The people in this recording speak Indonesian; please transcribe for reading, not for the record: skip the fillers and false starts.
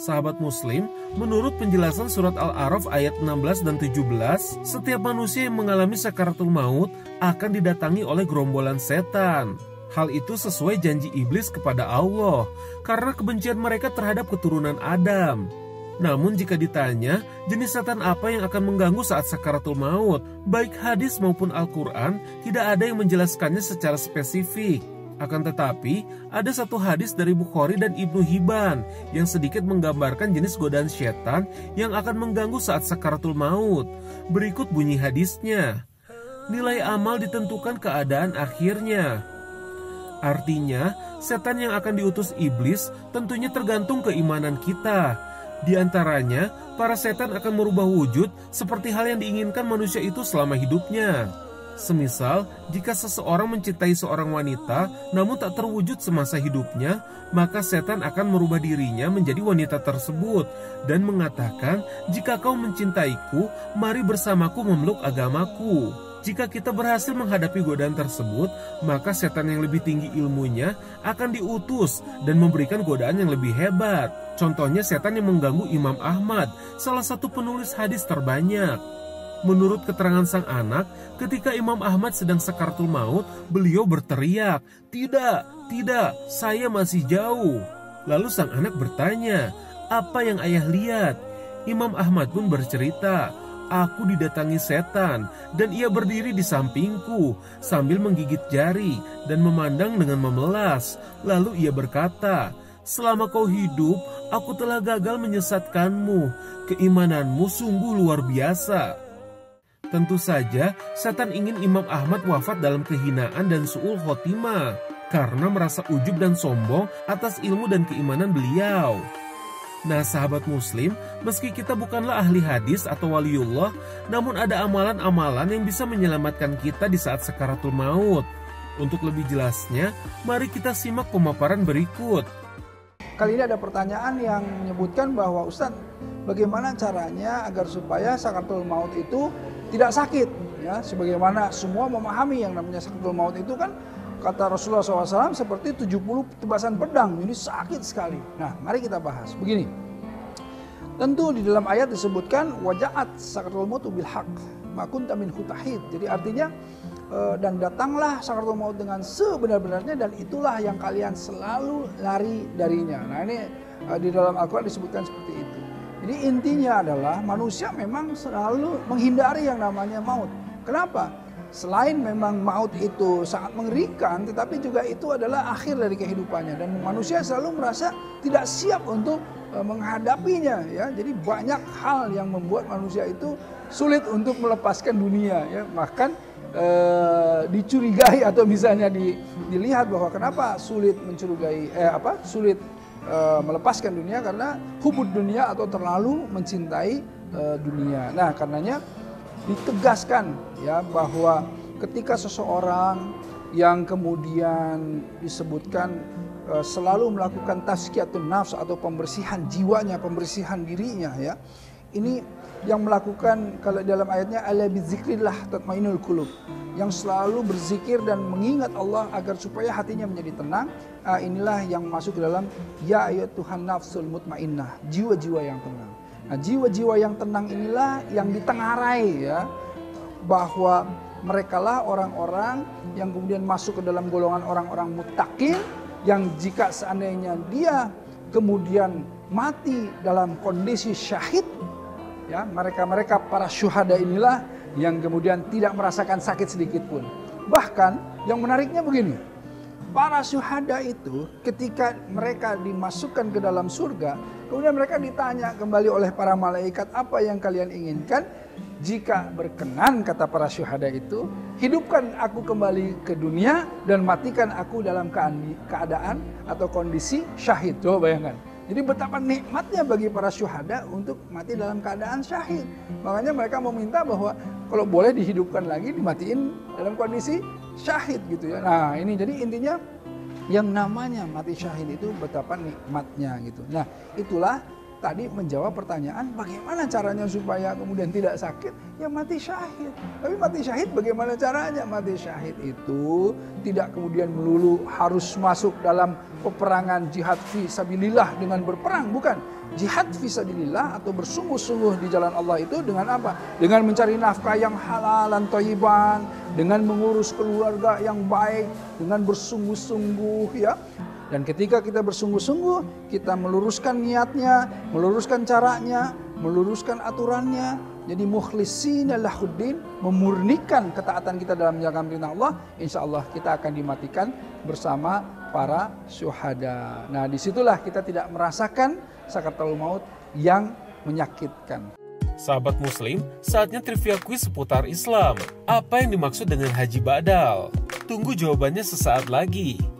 Sahabat Muslim, menurut penjelasan surat Al-A'raf ayat 16 dan 17, setiap manusia yang mengalami sakaratul maut akan didatangi oleh gerombolan setan. Hal itu sesuai janji iblis kepada Allah, karena kebencian mereka terhadap keturunan Adam. Namun jika ditanya, jenis setan apa yang akan mengganggu saat sakaratul maut, baik hadis maupun Al-Quran, tidak ada yang menjelaskannya secara spesifik. Akan tetapi, ada satu hadis dari Bukhari dan Ibnu Hibban yang sedikit menggambarkan jenis godaan syaitan yang akan mengganggu saat sakaratul maut. Berikut bunyi hadisnya. Nilai amal ditentukan keadaan akhirnya. Artinya, setan yang akan diutus iblis tentunya tergantung keimanan kita. Di antaranya, para setan akan merubah wujud seperti hal yang diinginkan manusia itu selama hidupnya. Semisal, jika seseorang mencintai seorang wanita namun tak terwujud semasa hidupnya, maka setan akan merubah dirinya menjadi wanita tersebut dan mengatakan, "Jika kau mencintaiku, mari bersamaku memeluk agamaku." Jika kita berhasil menghadapi godaan tersebut, maka setan yang lebih tinggi ilmunya akan diutus dan memberikan godaan yang lebih hebat. Contohnya setan yang mengganggu Imam Ahmad, salah satu penulis hadis terbanyak. Menurut keterangan sang anak, ketika Imam Ahmad sedang sakaratul maut, beliau berteriak, "Tidak, tidak, saya masih jauh." Lalu sang anak bertanya, "Apa yang ayah lihat?" Imam Ahmad pun bercerita, "Aku didatangi setan dan ia berdiri di sampingku sambil menggigit jari dan memandang dengan memelas. Lalu ia berkata, 'Selama kau hidup, aku telah gagal menyesatkanmu. Keimananmu sungguh luar biasa.'" Tentu saja, setan ingin Imam Ahmad wafat dalam kehinaan dan su'ul khotimah karena merasa ujub dan sombong atas ilmu dan keimanan beliau. Nah, sahabat Muslim, meski kita bukanlah ahli hadis atau waliullah, namun ada amalan-amalan yang bisa menyelamatkan kita di saat sakaratul maut. Untuk lebih jelasnya, mari kita simak pemaparan berikut. Kali ini ada pertanyaan yang menyebutkan bahwa, "Ustadz, bagaimana caranya agar supaya sakaratul maut itu tidak sakit?" Ya, sebagaimana semua memahami yang namanya sakaratul maut itu kan kata Rasulullah SAW seperti 70 tebasan pedang, jadi sakit sekali. Nah, mari kita bahas. Begini, tentu di dalam ayat disebutkan wajaat sakaratul maut bil haq ma kunta minhu tahid. Jadi artinya dan datanglah sakaratul maut dengan sebenar-benarnya dan itulah yang kalian selalu lari darinya. Nah, ini di dalam Al-Quran disebutkan seperti itu. Jadi intinya adalah manusia memang selalu menghindari yang namanya maut. Kenapa? Selain memang maut itu sangat mengerikan, tetapi juga itu adalah akhir dari kehidupannya dan manusia selalu merasa tidak siap untuk menghadapinya. Ya, jadi banyak hal yang membuat manusia itu sulit untuk melepaskan dunia. Ya, bahkan dicurigai atau misalnya dilihat bahwa kenapa sulit mencurigai sulit melepaskan dunia karena hubud dunia atau terlalu mencintai dunia. Nah, karenanya ditegaskan ya bahwa ketika seseorang yang kemudian disebutkan selalu melakukan tazkiyatun nafs atau pembersihan jiwanya, pembersihan dirinya ya. Ini yang melakukan kalau dalam ayatnya ala bizikrillah tatmainul qulub, yang selalu berzikir dan mengingat Allah agar supaya hatinya menjadi tenang. Inilah yang masuk ke dalam ya ayyatuhan nafsul mutmainnah, jiwa-jiwa yang tenang. Nah, jiwa-jiwa yang tenang inilah yang ditengarai ya bahwa merekalah orang-orang yang kemudian masuk ke dalam golongan orang-orang muttaqin yang jika seandainya dia kemudian mati dalam kondisi syahid ya, mereka para syuhada inilah yang kemudian tidak merasakan sakit sedikit pun. Bahkan yang menariknya begini, para syuhada itu ketika mereka dimasukkan ke dalam surga, kemudian mereka ditanya kembali oleh para malaikat, apa yang kalian inginkan? Jika berkenan, kata para syuhada itu, hidupkan aku kembali ke dunia dan matikan aku dalam keadaan atau kondisi syahid. Coba bayangkan. Jadi betapa nikmatnya bagi para syuhada untuk mati dalam keadaan syahid. Makanya mereka meminta bahwa kalau boleh dihidupkan lagi, dimatiin dalam kondisi syahid gitu ya. Nah, ini jadi intinya yang namanya mati syahid itu betapa nikmatnya gitu. Nah, itulah tadi menjawab pertanyaan bagaimana caranya supaya kemudian tidak sakit, ya mati syahid. Tapi mati syahid bagaimana caranya? Mati syahid itu tidak kemudian melulu harus masuk dalam peperangan jihad fi sabilillah dengan berperang, bukan. Jihad fi sabilillah atau bersungguh-sungguh di jalan Allah itu dengan apa? Dengan mencari nafkah yang halal dan thayyiban, dengan mengurus keluarga yang baik, dengan bersungguh-sungguh ya. Dan ketika kita bersungguh-sungguh, kita meluruskan niatnya, meluruskan caranya, meluruskan aturannya. Jadi mukhlishina lahuddin, memurnikan ketaatan kita dalam menjalankan perintah Allah, insya Allah kita akan dimatikan bersama para syuhada. Nah, disitulah kita tidak merasakan sakaratul maut yang menyakitkan. Sahabat Muslim, saatnya trivia kuis seputar Islam. Apa yang dimaksud dengan haji ba'dal? Tunggu jawabannya sesaat lagi.